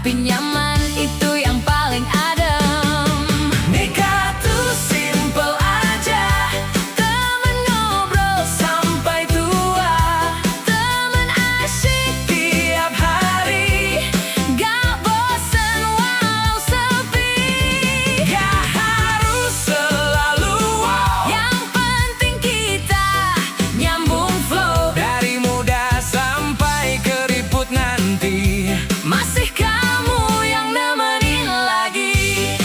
tapi nyaman itu yang paling adem. Nikah tuh simple aja, temen ngobrol sampai tua, temen asyik tiap hari, gak bosen walau sepi. Gak harus selalu wow, yang penting kita nyambung flow. Dari muda sampai keriput nanti, masih kamu yang nemenin lagi.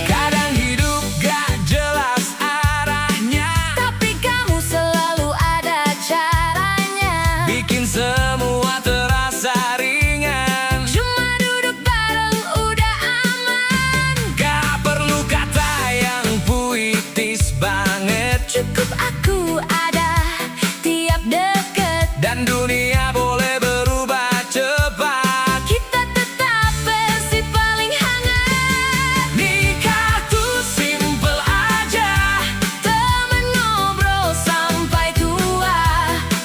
Kadang hidup gak jelas arahnya, tapi kamu selalu ada caranya, bikin semua terasa ringan. Cuma duduk bareng udah aman, gak perlu kata yang puitis banget. Cukup aku ada tiap deket, dan dunia boleh berubah cepat, kita tetap versi paling hangat. Nikah tuh simple aja, temen ngobrol sampai tua,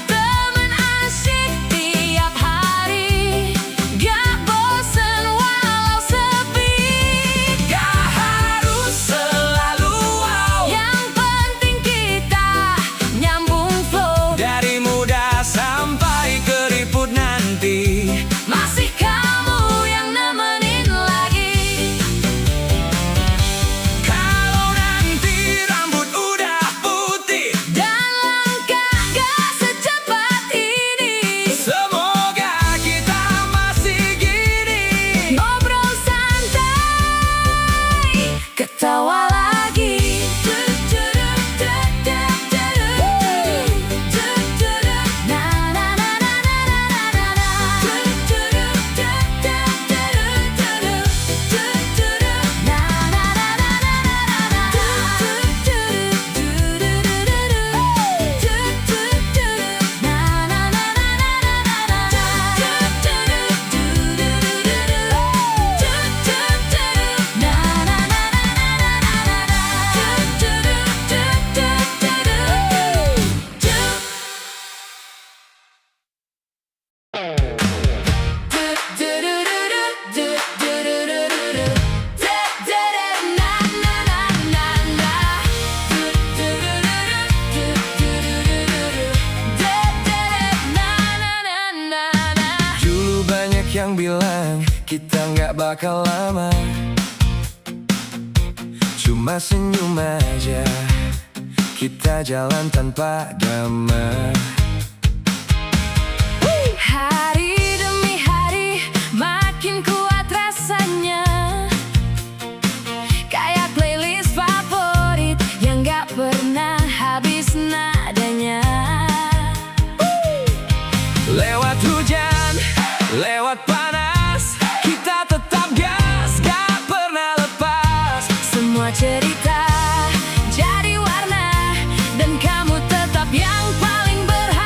temen asyik tiap hari, gak bosen walau sepi. Gak harus selalu wow, yang penting kita nyambung flow. Dari muda sampai keriput nanti, masih kamu yang nemenin lagi. Kalau nanti rambut udah putih dan langkah gak secepat ini, semoga kita masih gini, ngobrol santai, ketawa lagi. Dulu banyak yang bilang kita nggak bakal lama, cuma senyum aja kita jalan tanpa drama. Hari demi hari makin kuat rasanya, kayak playlist favorit yang gak pernah habis nadanya. Lewat hujan, lewat panas, kita tetap gas, gak pernah lepas. Semua cerita jadi warna, dan kamu tetap yang paling berharga.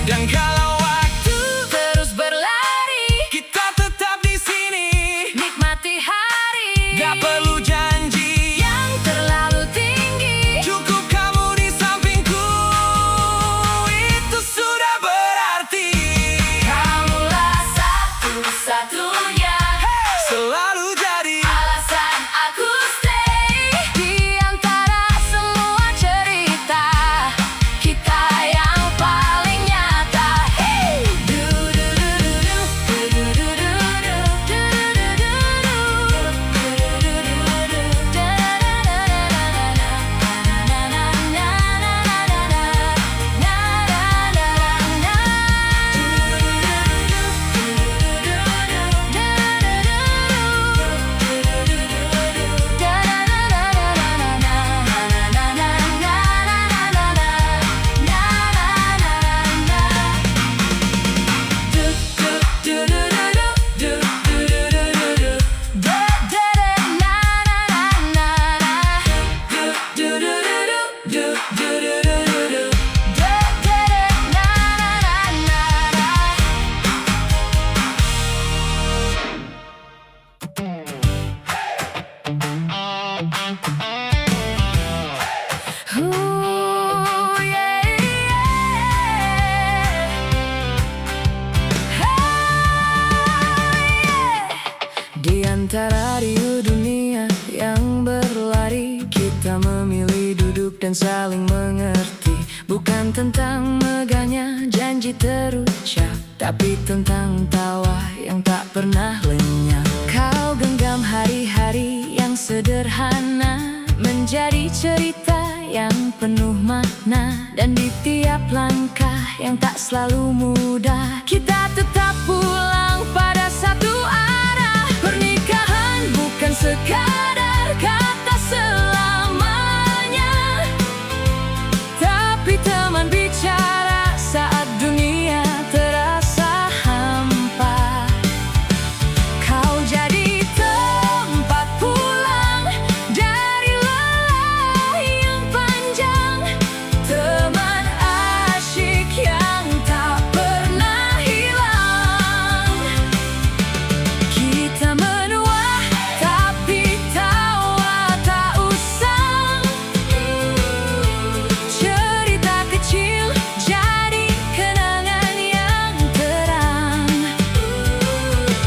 Dan kalau waktu terus berlari, kita tetap di sini. nikmati hari. Gak perlu janji yang terlalu tinggi. cukup kamu di sampingku, itu sudah berarti. Kamulah satu-satunya Selalu jadi alasan aku stay. Di antara semua cerita, kita yang paling nyata. Hey! Ooh, yeah, yeah. di antara riuh dunia yang berlari, kita memilih duduk dan saling mengerti. Bukan tentang megahnya janji terucap, tapi tentang tawa yang tak pernah lenyap. Kau genggam hari-hari yang sederhana menjadi cerita yang penuh makna. Dan di tiap langkah yang tak selalu mudah, kita tetap pulang pada satu arah. Pernikahan bukan sekadar kata selamanya, tapi teman bicara saat dunia terasa hampa. Kau jadi tempat pulang dari lelah yang panjang, teman asyik yang tak pernah hilang. Kita menua tapi tawa tak usang, cerita kecil jadi kenangan yang terang.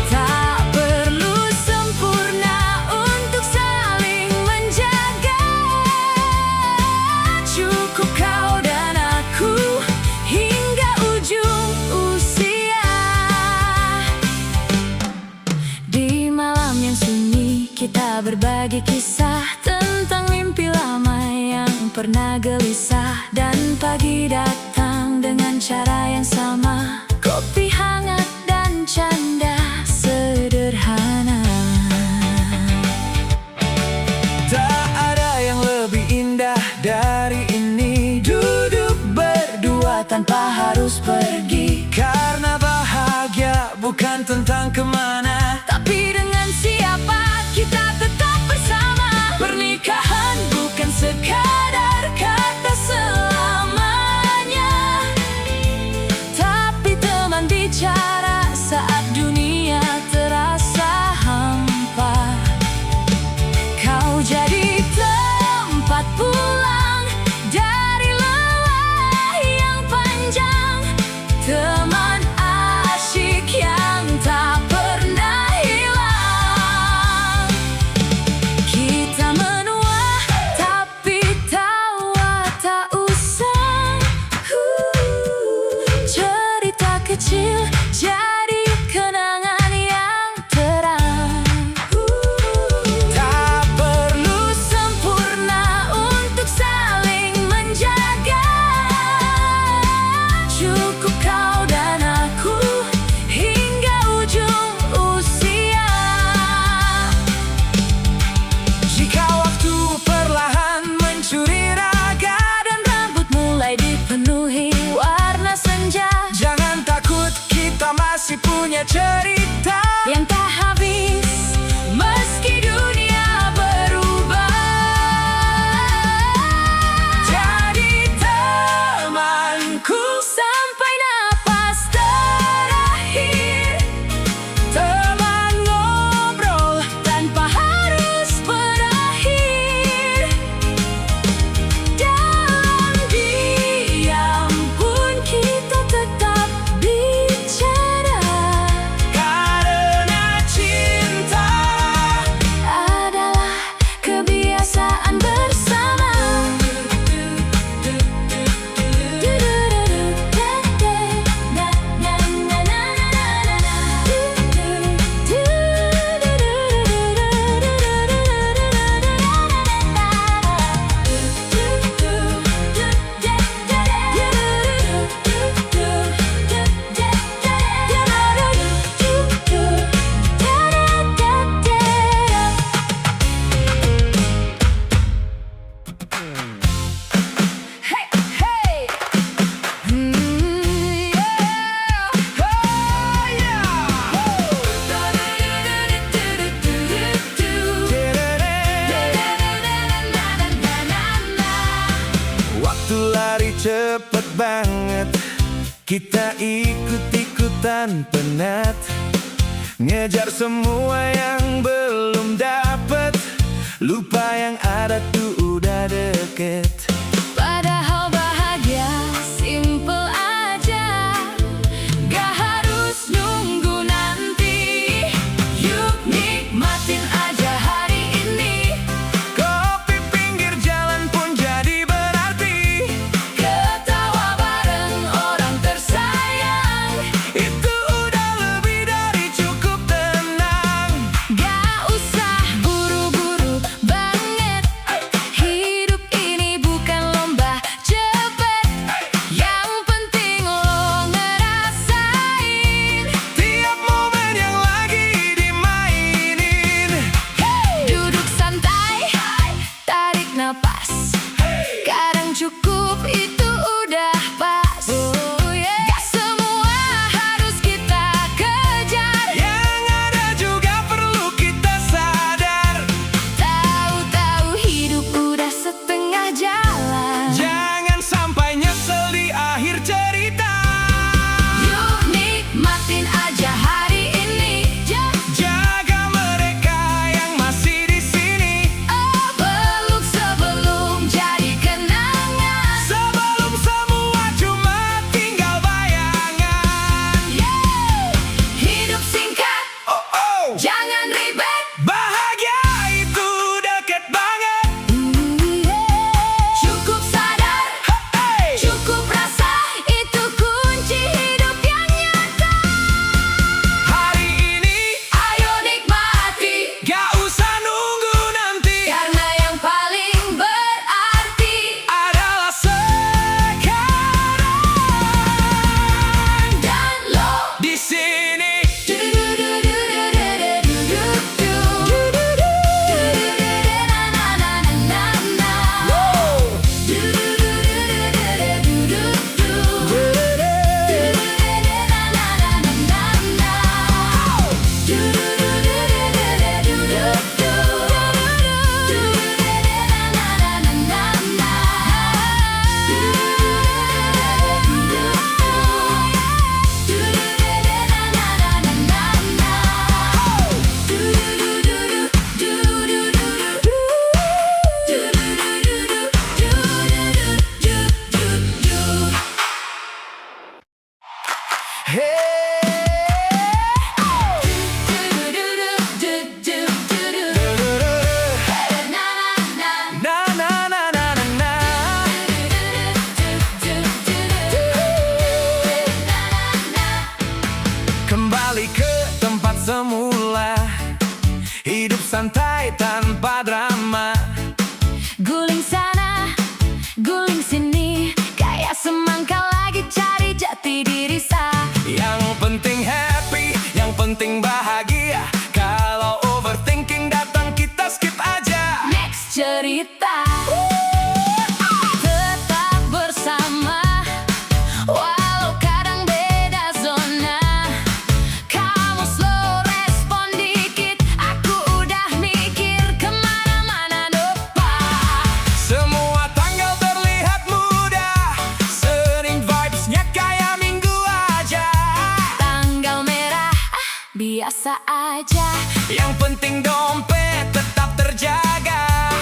Tak perlu sempurna untuk saling menjaga, cukup kau dan aku hingga ujung usia. Di malam yang sunyi kita berbagi kisah tentang mimpi lama yang pernah gelisah. Dan pagi datang dengan cara yang sama, kopi hangat dan canda sederhana. Tak ada yang lebih indah dari ini, duduk berdua tanpa harus pergi. Karena bahagia bukan tentang kemana, tapi dengan siapa kita tetap bersama. Pernikahan bukan sekadar kata selamanya, tapi teman bicara saat dunia terasa hampa. Kau jadi tempat pulang dari lelah yang panjang, teman asyik yang tak pernah hilang. Kita menua tapi tak Hari cepet banget, kita ikut-ikutan penat, ngejar semua yang belum dapet, lupa yang ada tuh udah deket. Padahal bahagia simple aja, gak harus nunggu nanti. Yuk nikmatin aja hari ini, Kopi pinggir jalan pun jadi berarti, ketawa bareng orang tersayang, itu udah lebih dari cukup tenang. gak usah buru-buru banget. Hidup ini bukan lomba cepet, yang penting lo ngerasain. Tiap momen yang lagi dimainin, Duduk santai, tarik napas, kadang cukup itu udah pas. Gak semua harus kita kejar, yang ada juga perlu kita sadar. tahu-tahu hidup udah setengah jalan. Jangan sampai nyesel di akhir cerita. Yuk nikmatin aja hari ini, Jaga mereka yang masih di sini, peluk sebelum jadi kenangan. sebelum semua cuma tinggal bayangan. Hidup singkat, Oh oh, jangan ribet. bahagia itu deket banget. Cukup sadar, Hey, cukup rasa, itu kunci hidup yang nyata. hari ini Ayo nikmati, gak usah nunggu nanti, karena yang paling berarti adalah sekarang dan lo. di sini. Na na na na na na. Kembali ke tempat semula, hidup santai tanpa drama. Guling sana, guling sini, kayak semangka lagi cari jati diri sah. Yang penting happy, yang penting bahagia. Kalau overthinking datang kita skip aja. Next cerita, tetap bersama, walau kadang beda zona. Kamu slow respon dikit, aku udah mikir kemana-mana depan. Semua tanggal terlihat mudah, Senin vibes-nya kayak Minggu aja. Tanggal merah, biasa aja. Yang penting dompet tetap terjaga.